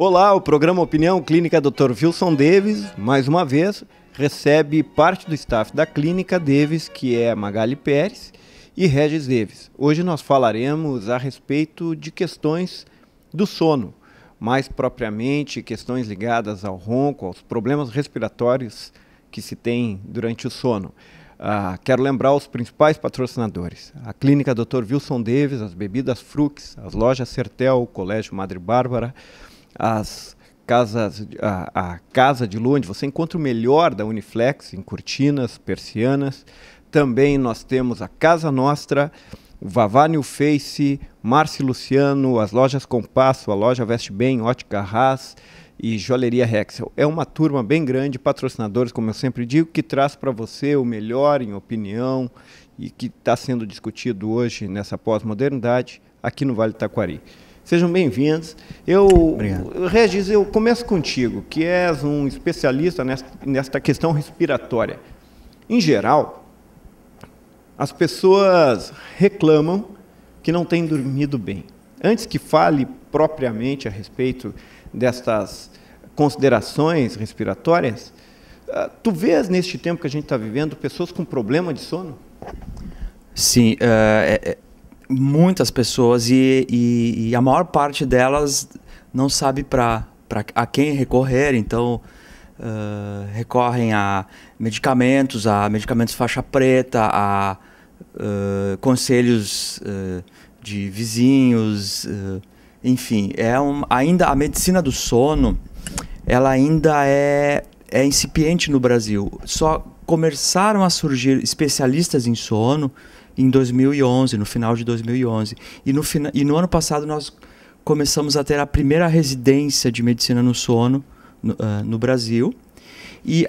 Olá, o programa Opinião Clínica Dr. Wilson Davis, mais uma vez, recebe parte do staff da Clínica Davis, que é Magali Pérez e Regis Davis. Hoje nós falaremos a respeito de questões do sono, mais propriamente questões ligadas ao ronco, aos problemas respiratórios que se tem durante o sono. Quero lembrar os principais patrocinadores: a Clínica Dr. Wilson Davis, as bebidas Frux, as lojas Sertel, o Colégio Madre Bárbara, a Casa de Lua, onde você encontra o melhor da Uniflex, em cortinas, persianas. Também nós temos a Casa Nostra, o Vavá New Face, Marci Luciano, as lojas Compasso, a loja Veste Bem, Ótica Haas e Joalheria Rexel. É uma turma bem grande, patrocinadores, como eu sempre digo, que traz para você o melhor em opinião e que está sendo discutido hoje nessa pós-modernidade aqui no Vale do Taquari. Sejam bem-vindos. Regis, eu começo contigo, que és um especialista nesta questão respiratória. Em geral, as pessoas reclamam que não têm dormido bem. Antes que fale propriamente a respeito destas considerações respiratórias, tu vês neste tempo que a gente está vivendo pessoas com problema de sono? Sim, muitas pessoas e a maior parte delas não sabe a quem recorrer, então recorrem a medicamentos faixa preta, a conselhos de vizinhos, enfim, ainda a medicina do sono, ela ainda é incipiente no Brasil. Só começaram a surgir especialistas em sono em 2011, no final de 2011. E no ano passado nós começamos a ter a primeira residência de medicina no sono no Brasil. E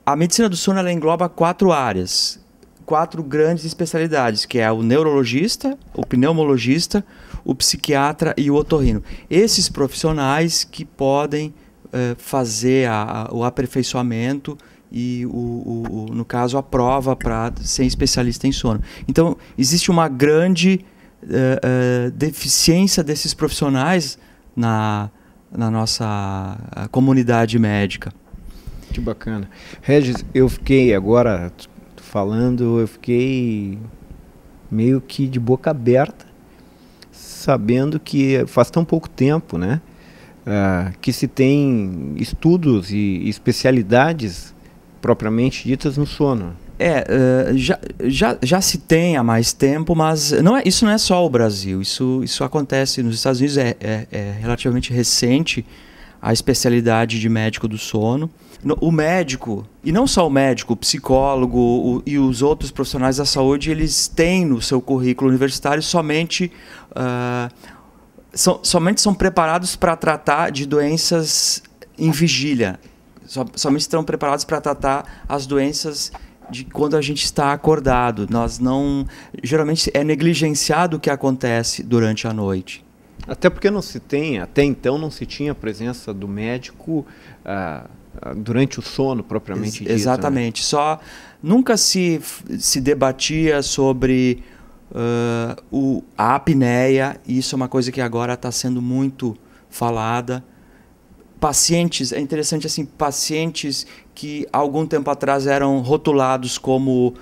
a medicina do sono ela engloba 4 áreas, 4 grandes especialidades, que é o neurologista, o pneumologista, o psiquiatra e o otorrino. Esses profissionais que podem fazer o aperfeiçoamento e, no caso, a prova para ser especialista em sono. Então, existe uma grande deficiência desses profissionais na nossa comunidade médica. Que bacana. Regis, eu fiquei agora falando, eu fiquei meio que de boca aberta, sabendo que faz tão pouco tempo, né, que se tem estudos e especialidades propriamente ditas no sono. Já se tem há mais tempo, mas isso não é só o Brasil, isso acontece nos Estados Unidos, é relativamente recente a especialidade de médico do sono. O médico, e não só o médico, o psicólogo e os outros profissionais da saúde, eles têm no seu currículo universitário somente são preparados para tratar de doenças em vigília. Somente estão preparados para tratar as doenças de quando a gente está acordado. Geralmente é negligenciado o que acontece durante a noite. Até porque até então não se tinha a presença do médico durante o sono propriamente dito. Exatamente. Né? Nunca se debatia sobre a apneia, e isso é uma coisa que agora está sendo muito falada. Pacientes, é interessante assim, pacientes que algum tempo atrás eram rotulados como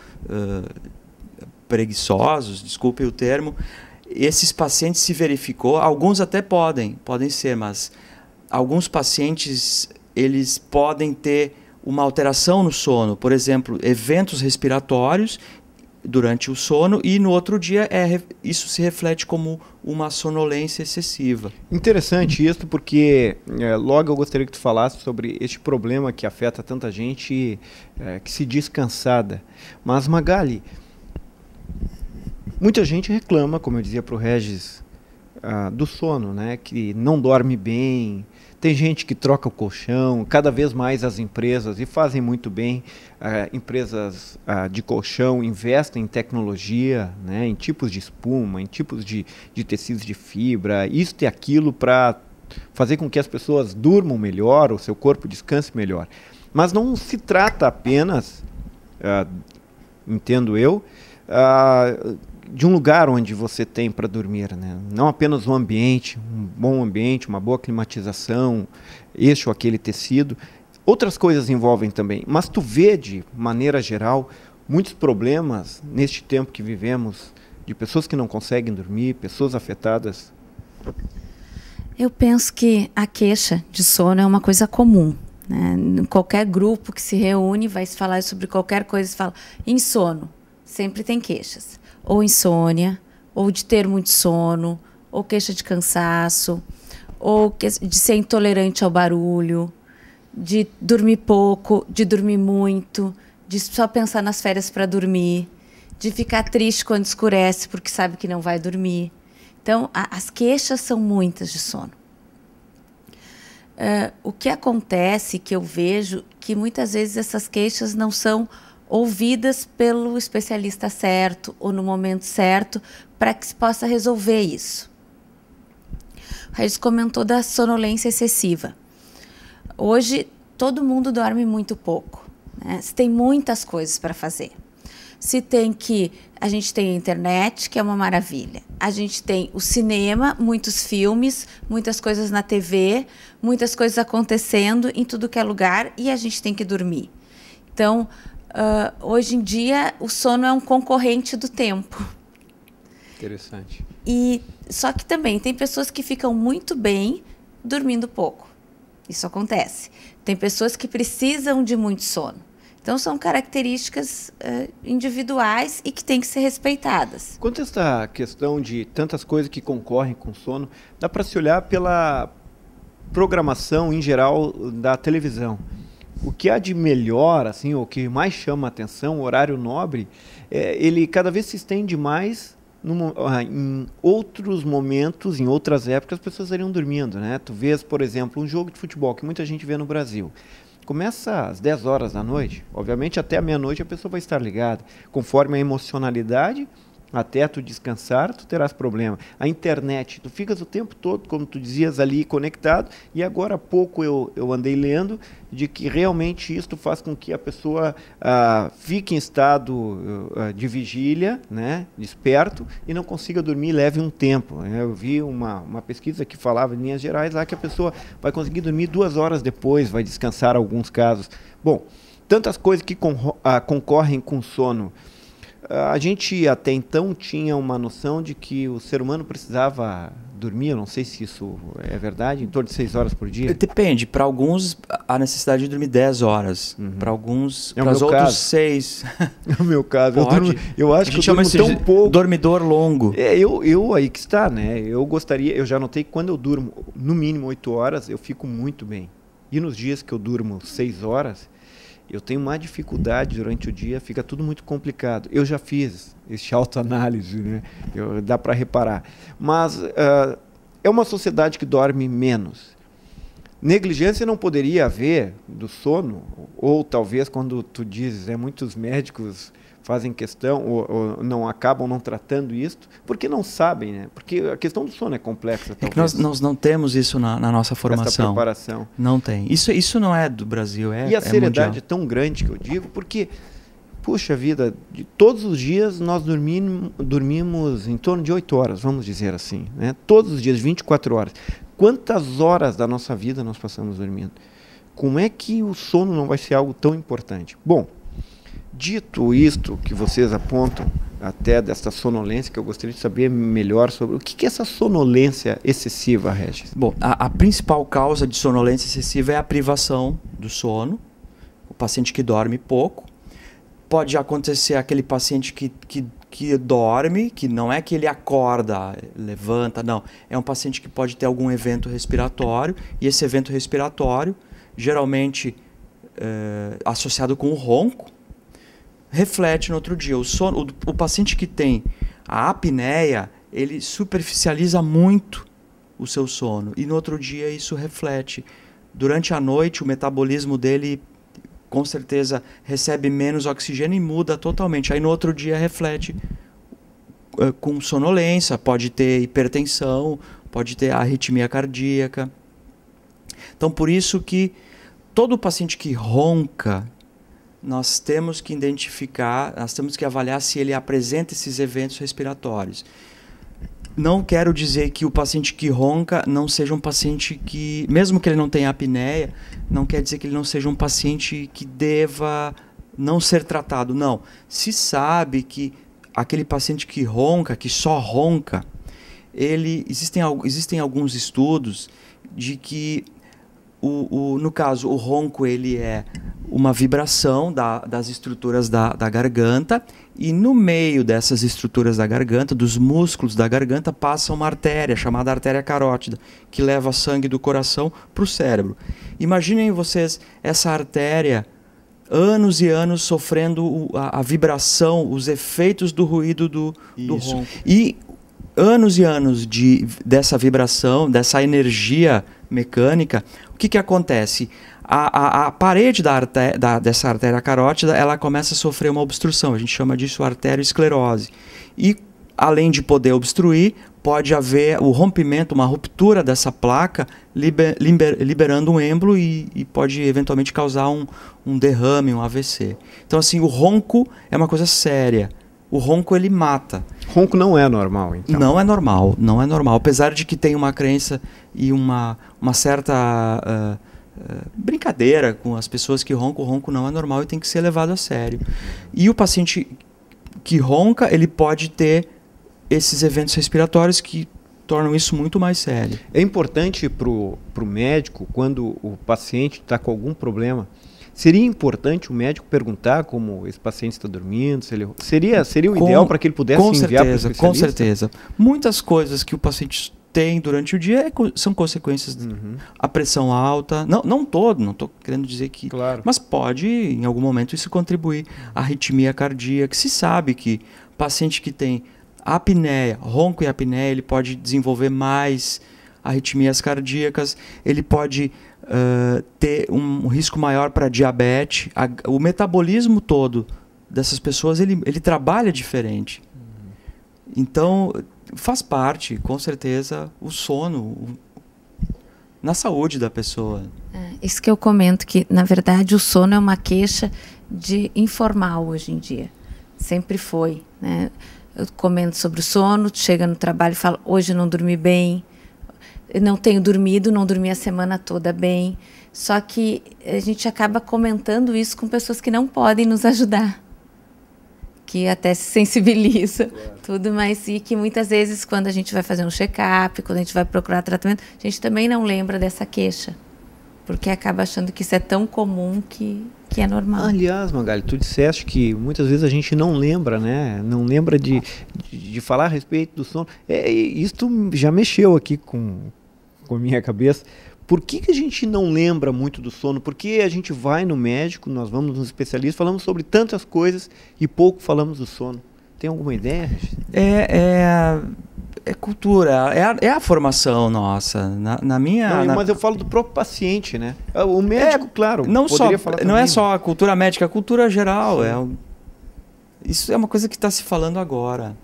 preguiçosos, desculpe o termo, esses pacientes se verificou, alguns até podem ser, mas alguns pacientes eles podem ter uma alteração no sono, por exemplo, eventos respiratórios durante o sono, e no outro dia isso se reflete como uma sonolência excessiva. Interessante isso, porque logo eu gostaria que tu falasse sobre este problema que afeta tanta gente que se diz cansada. Mas, Magali, muita gente reclama, como eu dizia para o Regis, do sono, né? Que não dorme bem. Tem gente que troca o colchão, cada vez mais as empresas, e fazem muito bem, empresas de colchão investem em tecnologia, né, em tipos de espuma, em tipos de tecidos de fibra, isso e aquilo para fazer com que as pessoas durmam melhor, o seu corpo descanse melhor. Mas não se trata apenas, entendo eu, de um lugar onde você tem para dormir, né? Não apenas um ambiente, um bom ambiente, uma boa climatização, este ou aquele tecido. Outras coisas envolvem também, mas tu vê de maneira geral muitos problemas neste tempo que vivemos, de pessoas que não conseguem dormir, pessoas afetadas. Eu penso que a queixa de sono é uma coisa comum, né? Em qualquer grupo que se reúne vai se falar sobre qualquer coisa, se fala insono, sempre tem queixas. Ou insônia, ou de ter muito sono, ou queixa de cansaço, ou de ser intolerante ao barulho, de dormir pouco, de dormir muito, de só pensar nas férias para dormir, de ficar triste quando escurece porque sabe que não vai dormir. Então, as queixas são muitas de sono. O que acontece, que eu vejo, que muitas vezes essas queixas não são ouvidas pelo especialista certo ou no momento certo para que se possa resolver isso. O Regis comentou da sonolência excessiva. Hoje, todo mundo dorme muito pouco, né? Se tem muitas coisas para fazer. A gente tem a internet, que é uma maravilha. A gente tem o cinema, muitos filmes, muitas coisas na TV, muitas coisas acontecendo em tudo que é lugar e a gente tem que dormir. Então, hoje em dia, o sono é um concorrente do tempo. Interessante. Só que também tem pessoas que ficam muito bem dormindo pouco. Isso acontece. Tem pessoas que precisam de muito sono. Então, são características individuais e que têm que ser respeitadas. Quanto a essa questão de tantas coisas que concorrem com o sono, dá para se olhar pela programação em geral da televisão. O que há de melhor, assim, o que mais chama a atenção, o horário nobre, ele cada vez se estende mais em outros momentos, em outras épocas, as pessoas estariam dormindo, né? Tu vês, por exemplo, um jogo de futebol que muita gente vê no Brasil. Começa às 10 horas da noite, obviamente até a meia-noite a pessoa vai estar ligada. Conforme a emocionalidade, até tu descansar, tu terás problema. A internet, tu ficas o tempo todo, como tu dizias, ali conectado, e agora há pouco eu andei lendo de que realmente isto faz com que a pessoa fique em estado de vigília, né, desperto, e não consiga dormir, leve um tempo. Eu vi uma pesquisa que falava, em linhas gerais, lá que a pessoa vai conseguir dormir 2 horas depois, vai descansar em alguns casos. Bom, tantas coisas que concorrem com o sono. A gente até então tinha uma noção de que o ser humano precisava dormir, eu não sei se isso é verdade, em torno de 6 horas por dia. Depende, para alguns a necessidade de dormir 10 horas, para alguns, para os outros 6. No meu caso, eu acho que eu durmo tão pouco. Dormidor longo. Eu aí que está, né? Eu já notei que quando eu durmo no mínimo 8 horas, eu fico muito bem. E nos dias que eu durmo 6 horas, eu tenho uma dificuldade durante o dia, fica tudo muito complicado. Eu já fiz esse autoanálise, né? Dá para reparar. Mas é uma sociedade que dorme menos. Negligência não poderia haver do sono, ou talvez quando tu dizes, muitos médicos fazem questão ou não acabam não tratando isso, porque não sabem, né? Porque a questão do sono é complexa. É que nós não temos isso na nossa formação. Essa preparação. Não tem. Isso não é do Brasil, E a seriedade é tão grande que eu digo, porque, puxa vida, todos os dias nós dormimos em torno de 8 horas, vamos dizer assim, né? Todos os dias, 24 horas. Quantas horas da nossa vida nós passamos dormindo? Como é que o sono não vai ser algo tão importante? Bom, dito isto que vocês apontam, até dessa sonolência, que eu gostaria de saber melhor sobre o que é essa sonolência excessiva, Regis? Bom, a principal causa de sonolência excessiva é a privação do sono, o paciente que dorme pouco. Pode acontecer aquele paciente que dorme, que não é que ele acorda, levanta, não. É um paciente que pode ter algum evento respiratório, e esse evento respiratório, geralmente associado com o ronco, reflete no outro dia. O paciente que tem a apneia, ele superficializa muito o seu sono, e no outro dia isso reflete. Durante a noite, o metabolismo dele, com certeza, recebe menos oxigênio e muda totalmente. Aí no outro dia reflete com sonolência, pode ter hipertensão, pode ter arritmia cardíaca. Então, por isso que todo paciente que ronca, nós temos que identificar, nós temos que avaliar se ele apresenta esses eventos respiratórios. Não quero dizer que o paciente que ronca não seja um paciente que, mesmo que ele não tenha apneia, não quer dizer que ele não seja um paciente que deva não ser tratado. Não. Se sabe que aquele paciente que ronca, que só ronca, existem alguns estudos de que, no caso, o ronco ele é uma vibração das estruturas da garganta, e no meio dessas estruturas da garganta, dos músculos da garganta, passa uma artéria chamada artéria carótida, que leva sangue do coração para o cérebro. Imaginem vocês essa artéria, anos e anos sofrendo a vibração, os efeitos do ruído do ronco. E anos dessa vibração, dessa energia mecânica, o que acontece? A parede dessa artéria carótida, ela começa a sofrer uma obstrução. A gente chama disso arteriosclerose. E, além de poder obstruir, pode haver o rompimento, uma ruptura dessa placa, liberando um êmbolo e pode eventualmente causar um derrame, um AVC. Então, assim, o ronco é uma coisa séria. O ronco, ele mata. Ronco não é normal, então? Não é normal, não é normal. Apesar de que tem uma crença e uma certa brincadeira com as pessoas que roncam, o ronco não é normal e tem que ser levado a sério. E o paciente que ronca, ele pode ter esses eventos respiratórios que tornam isso muito mais sério. É importante para o médico, quando o paciente está com algum problema, seria importante o médico perguntar como esse paciente está dormindo? Seria o ideal para que ele pudesse enviar para o especialista? Com certeza. Muitas coisas que o paciente tem durante o dia são consequências a pressão alta. Não todo, não estou querendo dizer que... Claro. Mas pode, em algum momento, isso contribuir. Arritmia cardíaca. Se sabe que paciente que tem apneia, ronco e apneia, ele pode desenvolver mais arritmias cardíacas, ele pode ter um risco maior para diabetes. O metabolismo todo dessas pessoas, ele trabalha diferente. Então, faz parte, com certeza, o sono na saúde da pessoa. Isso que eu comento, que, na verdade, o sono é uma queixa informal hoje em dia. Sempre foi, né? Eu comento sobre o sono, chega no trabalho e fala, hoje não dormi bem, não tenho dormido, não dormi a semana toda bem. Só que a gente acaba comentando isso com pessoas que não podem nos ajudar, que até se sensibiliza, tudo, mas e que muitas vezes, quando a gente vai fazer um check-up, quando a gente vai procurar tratamento, a gente também não lembra dessa queixa, porque acaba achando que isso é tão comum que é normal. Aliás, Magali, tu disseste que muitas vezes a gente não lembra, né? Não lembra de falar a respeito do sono. Isso já mexeu aqui com a minha cabeça. Por que a gente não lembra muito do sono? Porque a gente vai no médico, nós vamos nos especialistas, falamos sobre tantas coisas e pouco falamos do sono. Tem alguma ideia? É cultura, é a formação nossa. Mas eu falo do próprio paciente, né? O médico, claro, poderia falar também. Não é só a cultura médica, a cultura geral. Isso é uma coisa que está se falando agora.